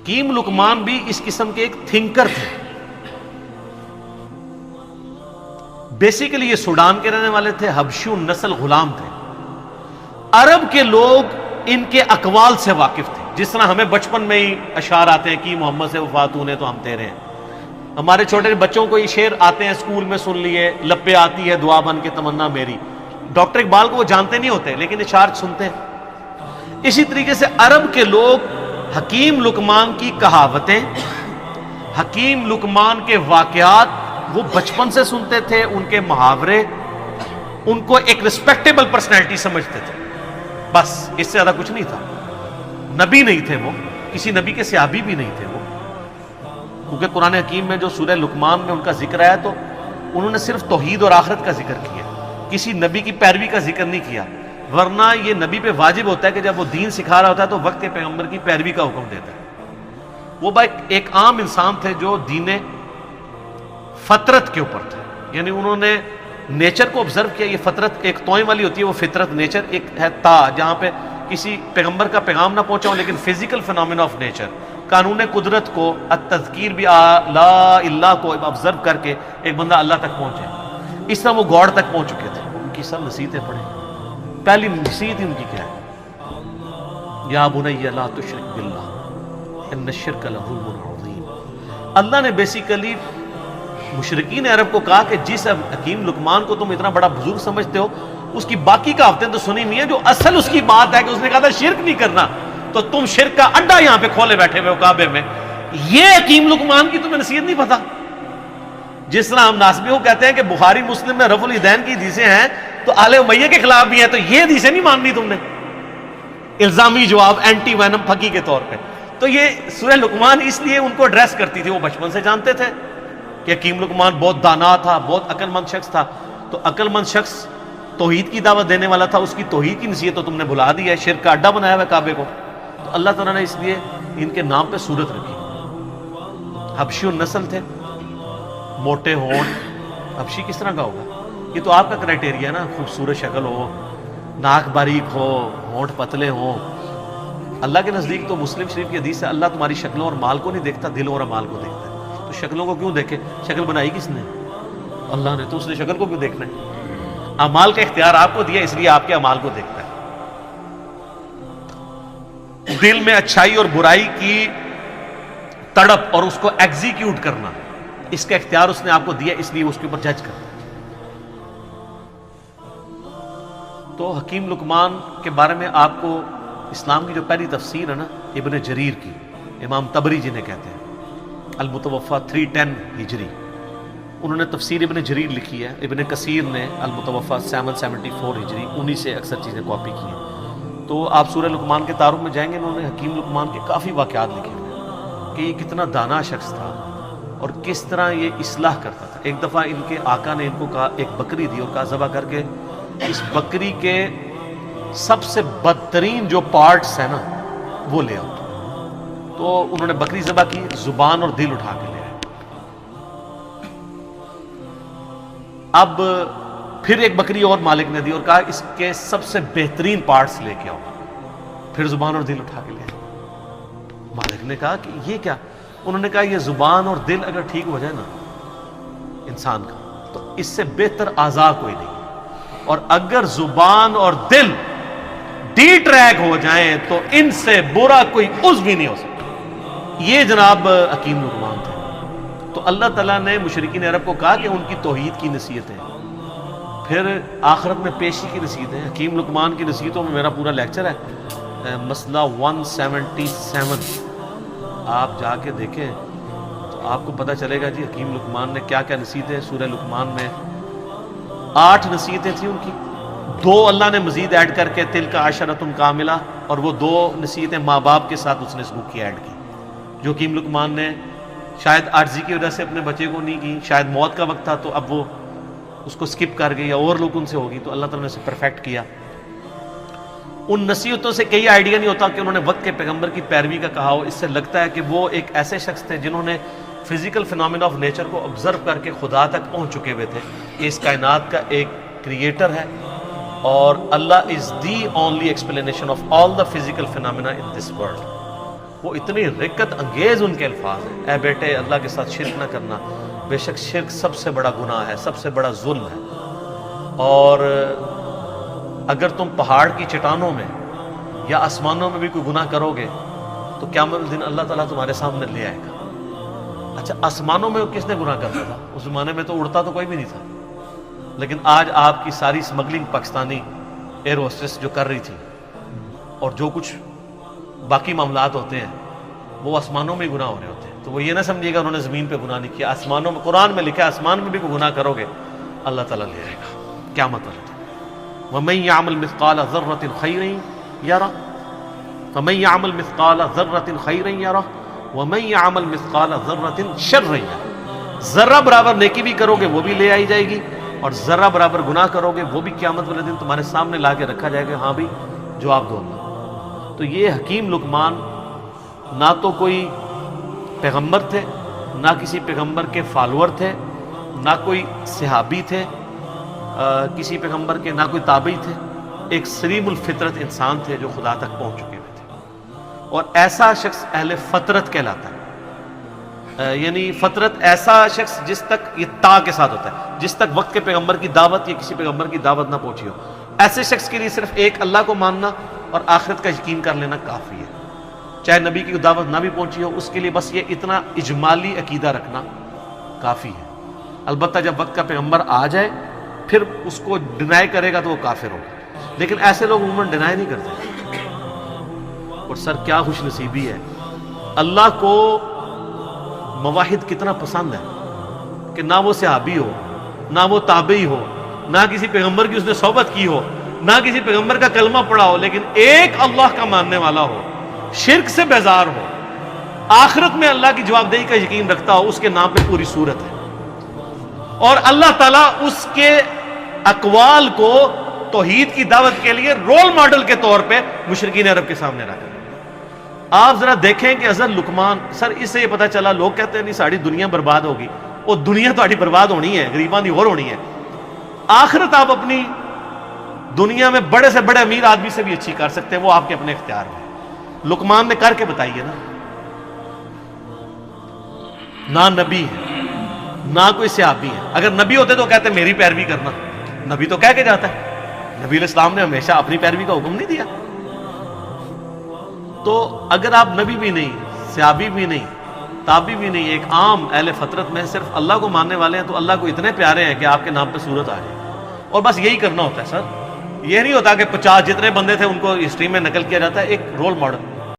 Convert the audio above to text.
حکیم لقمان بھی اس قسم کے ایک تھنکر تھے. بیسیکلی یہ سوڈان کے رہنے والے تھے, حبشی نسل غلام تھے. عرب کے لوگ ان کے اقوال سے واقف تھے. جس طرح ہمیں بچپن میں ہی اشعار آتے ہیں کہ محمد سے وفات ہونے تو ہم تیرے ہیں. ہمارے چھوٹے بچوں کو یہ شعر آتے ہیں, اسکول میں سن لیے, لپے آتی ہے دعا بن کے تمنا میری. ڈاکٹر اقبال کو وہ جانتے نہیں ہوتے لیکن اشعار سنتے ہیں. اسی طریقے سے عرب کے لوگ حکیم لقمان کی کہاوتیں, حکیم لقمان کے واقعات وہ بچپن سے سنتے تھے. ان کے محاورے ان کو ایک ریسپیکٹیبل پرسنالٹی سمجھتے تھے. بس اس سے زیادہ کچھ نہیں تھا. نبی نہیں تھے وہ, کسی نبی کے صحابی بھی نہیں تھے وہ, کیونکہ قرآن حکیم میں جو سورہ لقمان میں ان کا ذکر آیا تو انہوں نے صرف توحید اور آخرت کا ذکر کیا, کسی نبی کی پیروی کا ذکر نہیں کیا. ورنہ یہ نبی پہ واجب ہوتا ہے کہ جب وہ دین سکھا رہا ہوتا ہے تو وقت کے پیغمبر کی پیروی کا حکم دیتا ہے. وہ ایک عام انسان تھے جو دین فطرت کے اوپر تھے, یعنی انہوں نے نیچر کو آبزرو کیا. یہ فطرت ایک توئیں والی ہوتی ہے, وہ فطرت نیچر ایک ہے تا, جہاں پہ کسی پیغمبر کا پیغام نہ پہنچا ہو لیکن فزیکل فینومینا آف نیچر, قانون قدرت کو, التذکیر بھی لا اللہ کو آبزرو کر کے ایک بندہ اللہ تک پہنچے. اس طرح وہ گاڈ تک پہنچ چکے تھے. ان کی سب نصیحتیں پڑھیں. پہلی نصیحت ان کی کیا ہے؟ یا بنی لا تشرک باللہ ان الشرک لظلم عظیم. اللہ نے بیسیکلی مشرکین عرب کو کہا کہ جس حکیم لقمان کو تم اتنا بڑا بزرگ سمجھتے ہو, اس کی باقی کہاوتیں تو سنی نہیں ہے. جو اصل اس کی بات ہے کہ اس نے کہا تھا شرک نہیں کرنا, تو تم شرک کا اڈا یہاں پہ کھولے بیٹھے ہوئے کعبے میں. یہ حکیم لقمان کی تمہیں نصیحت نہیں پتا. جس طرح ہم ناسبی کو کہتے ہیں کہ بخاری مسلم میں رفع الیدین کی حدیثیں ہیں تو آل امیہ کے خلاف بھی ہیں, تو یہ حدیثیں نہیں ماننی تم نے. الزامی جواب, اینٹی وینم پھکی کے طور پہ. تو یہ سورہ لقمان اس لیے ان کو ایڈریس کرتی تھی. وہ بچپن سے جانتے تھے کہ حکیم لقمان بہت دانا تھا, بہت عقل مند شخص تھا. تو عقل مند شخص توحید کی دعوت دینے والا تھا, اس کی توحید کی نصیحت تو تم نے بلا دی ہے, شرک کا اڈا بنایا ہوا ہے کعبے کو. تو اللہ تعالیٰ نے اس لیے ان کے نام پہ سورت رکھی. حبشی النسل تھے, موٹے ہونٹ. حبشی کس طرح کا ہوگا؟ یہ تو آپ کا کرائٹیریا ہے نا, خوبصورت شکل ہو, ناک باریک ہو, ہونٹ پتلے ہوں. اللہ کے نزدیک تو مسلم شریف کی حدیث ہے, اللہ تمہاری شکلوں اور مال کو نہیں دیکھتا, دلوں اور اعمال کو دیکھتا ہے. تو شکلوں کو کیوں دیکھے؟ شکل بنائی کس نے؟ اللہ نے. تو اس نے شکل کو کیوں دیکھنا ہے؟ اعمال کا اختیار آپ کو دیا, اس لیے آپ کے اعمال کو دیکھتا ہے. دل میں اچھائی اور برائی کی تڑپ اور اس کو ایگزیکیوٹ کرنا, اس کا اختیار اس نے آپ کو دیا, اس لیے اس کے اوپر جج کرتا ہے. تو حکیم لقمان کے بارے میں آپ کو اسلام کی جو پہلی تفسیر ہے نا ابن جریر کی, امام طبری جنہیں کہتے ہیں, المتوفا 310 ہجری, انہوں نے تفسیر ابن جریر لکھی ہے. ابن کثیر نے المتوفا 774 ہجری, انہی سے اکثر چیزیں کاپی کی ہیں. تو آپ سورہ لقمان کے تعارف میں جائیں گے, انہوں نے حکیم لقمان کے کافی واقعات لکھے ہیں کہ یہ کتنا دانا شخص تھا اور کس طرح یہ اصلاح کرتا تھا. ایک دفعہ ان کے آقا نے ان کو کہا, ایک بکری دی اور کہا ذبح کر کے اس بکری کے سب سے بدترین جو پارٹس ہیں نا وہ لے آؤ. تو انہوں نے بکری ذبح کی, زبان اور دل اٹھا کے لے آئے. اب پھر ایک بکری اور مالک نے دی اور کہا اس کے سب سے بہترین پارٹس لے کے آؤ. پھر زبان اور دل اٹھا کے لے آئے. مالک نے کہا کہ یہ کیا؟ انہوں نے کہا یہ زبان اور دل اگر ٹھیک ہو جائے نا انسان کا تو اس سے بہتر اعضاء کوئی نہیں, اور اگر زبان اور دل ڈی ٹریک ہو جائیں تو ان سے برا کوئی عضو بھی نہیں ہو سکتا. یہ جناب حکیم لقمان تھے. تو اللہ تعالیٰ نے مشرکین عرب کو کہا کہ ان کی توحید کی نصیحتیں, پھر آخرت میں پیشی کی نصیحتیں. حکیم لقمان کی نصیحتوں میں میرا پورا لیکچر ہے, مسئلہ 177. آپ جا کے دیکھیں تو آپ کو پتہ چلے گا جی حکیم لقمان نے کیا کیا نصیحتیں. سورہ لقمان میں 8 نصیحتیں تھیں ان کی, 2 اللہ نے مزید ایڈ کر کے تلک عشرۃ کاملہ, اور وہ 2 نصیحتیں ماں باپ کے ساتھ اس نے سلوک کی ایڈ کی, جو حکیم لقمان نے شاید عاجزی کی وجہ سے اپنے بچے کو نہیں کی, شاید موت کا وقت تھا تو اب وہ اس کو سکپ کر گئی, یا اور لوگ ان سے ہوگی, تو اللہ تعالیٰ نے اسے پرفیکٹ کیا. ان نصیحتوں سے کئی آئیڈیا نہیں ہوتا کہ انہوں نے وقت کے پیغمبر کی پیروی کا کہا ہو. اس سے لگتا ہے کہ وہ ایک ایسے شخص تھے جنہوں نے فزیکل فینومینا آف نیچر کو آبزرو کر کے خدا تک پہنچ چکے ہوئے تھے کہ اس کائنات کا ایک کریٹر ہے, اور Allah is the only explanation of all the physical phenomena in this world. وہ اتنی رقت انگیز ان کے الفاظ ہیں، اے بیٹے اللہ کے ساتھ شرک نہ کرنا، بے شک شرک سب سے بڑا گناہ ہے، سب سے بڑا ظلم ہے، اور اگر تم پہاڑ کی چٹانوں میں یا آسمانوں میں بھی کوئی گناہ کرو گے تو قیامت دن اللہ تعالیٰ تمہارے سامنے لے آئے گا۔ اچھا، آسمانوں میں کس نے گناہ کرتا تھا؟ اس زمانے میں تو اڑتا تو کوئی بھی نہیں تھا، لیکن آج آپ کی ساری سمگلنگ پاکستانی ایئر ہوسٹس جو کر رہی تھی اور جو کچھ باقی معاملات ہوتے ہیں وہ آسمانوں میں ہی گناہ ہو رہے ہوتے ہیں، تو وہ یہ نہ سمجھیے گا انہوں نے زمین پہ گناہ نہیں کیا، آسمانوں میں، قرآن میں لکھا ہے آسمان میں بھی کوئی گناہ کرو گے اللہ تعالیٰ لے آئے گا قیامت والے دن۔ وَمَن يَعْمَلْ مِثْقَالَ ذَرَّةٍ خَيْرًا يَرَهُ فَمَن يَعْمَلْ مِثْقَالَ ذَرَّةٍ خَيْرًا يَرَهُ وَمَن يَعْمَلْ مِثْقَالَ ذَرَّةٍ شَرًّا يَرَهُ۔ ذرہ برابر نیکی بھی کرو گے وہ بھی لے آئی جائے گی، اور ذرہ برابر گناہ کرو گے وہ بھی قیامت والے دن تمہارے سامنے لا کے رکھا جائے گا، ہاں بھی جواب دو اللہ۔ تو یہ حکیم لقمان نہ تو کوئی پیغمبر تھے، نہ کسی پیغمبر کے فالوور تھے، نہ کوئی صحابی تھے کسی پیغمبر کے، نہ کوئی تابعی تھے، ایک سلیم الفطرت انسان تھے جو خدا تک پہنچ چکے ہوئے تھے، اور ایسا شخص اہل فطرت کہلاتا ہے، یعنی فطرت ایسا شخص جس تک یہ تا کے ساتھ ہوتا ہے، جس تک وقت کے پیغمبر کی دعوت یا کسی پیغمبر کی دعوت نہ پہنچی ہو، ایسے شخص کے لیے صرف ایک اللہ کو ماننا اور آخرت کا یقین کر لینا کافی ہے، چاہے نبی کی دعوت نہ بھی پہنچی ہو، اس کے لیے بس یہ اتنا اجمالی عقیدہ رکھنا کافی ہے۔ البتہ جب وقت کا پیغمبر آ جائے پھر اس کو ڈینائی کرے گا تو وہ کافر ہوگا، لیکن ایسے لوگ عموماً ڈینائی نہیں کرتے۔ اور سر کیا خوش نصیبی ہے، اللہ کو مواحد کتنا پسند ہے کہ نہ وہ صحابی ہو، نہ وہ تابعی ہو، نہ کسی پیغمبر کی اس نے صحبت کی ہو، نہ کسی پیغمبر کا کلمہ پڑھا ہو، لیکن ایک اللہ کا ماننے والا ہو، شرک سے بیزار ہو، آخرت میں اللہ کی جواب دہی کا یقین رکھتا ہو، اس کے نام پہ پوری صورت ہے، اور اللہ تعالیٰ اس کے اقوال کو توحید کی دعوت کے لیے رول ماڈل کے طور پہ مشرکین عرب کے سامنے رکھا۔ آپ ذرا دیکھیں کہ حضرت لقمان، سر اس سے یہ پتہ چلا، لوگ کہتے ہیں نہیں ساری دنیا برباد ہوگی، وہ دنیا تو برباد ہونی ہے، غریباں دی اور ہونی ہے، آخرت آپ اپنی دنیا میں بڑے سے بڑے امیر آدمی سے بھی اچھی کر سکتے ہیں، وہ آپ کے اپنے اختیار میں۔ لقمان نے کر کے بتائیے نا، نہ نبی ہے نہ کوئی صحابی ہے، اگر نبی ہوتے تو کہتے میری پیروی کرنا، نبی تو کہہ کے جاتا ہے، نبی علیہ السلام نے ہمیشہ اپنی پیروی کا حکم نہیں دیا۔ تو اگر آپ نبی بھی نہیں، صحابی بھی نہیں، تابعی بھی نہیں، ایک عام اہل فطرت میں صرف اللہ کو ماننے والے ہیں، تو اللہ کو اتنے پیارے ہیں کہ آپ کے نام پہ صورت آ جائے، اور بس یہی کرنا ہوتا ہے سر، یہ نہیں ہوتا کہ 50 جتنے بندے تھے ان کو ہسٹری میں نقل کیا جاتا ہے، ایک رول ماڈل